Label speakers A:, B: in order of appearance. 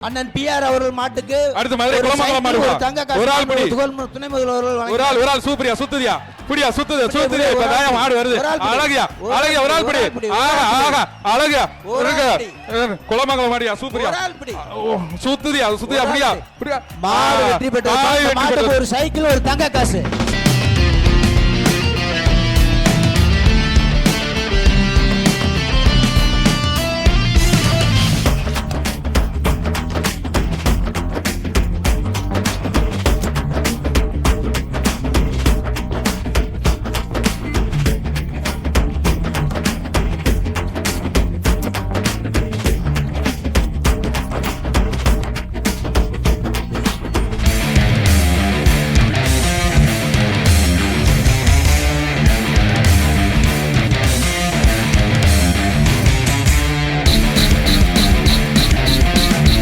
A: அண்ணன் பிஆர் அவர்கள் மாட்டுக்கு
B: அடுத்து மதுரை குளமங்கலம் மாடு ஒரு ஆள் பிடி
A: துணை முதல்வர்
B: ஒரு ஆள் சூப்பரியா சுத்துதியா பிடியா சுத்துது இப்ப தாயம் மாடு வருது அழகியா ஒரு ஆள் பிடி ஆஹா அழகியா குளமங்கலம் மாடியா சூப்பரியா சுத்துதியா அப்படியா
A: மாடு வெற்றி பெற்ற ஒரு சைக்கிள் ஒரு தங்க காசு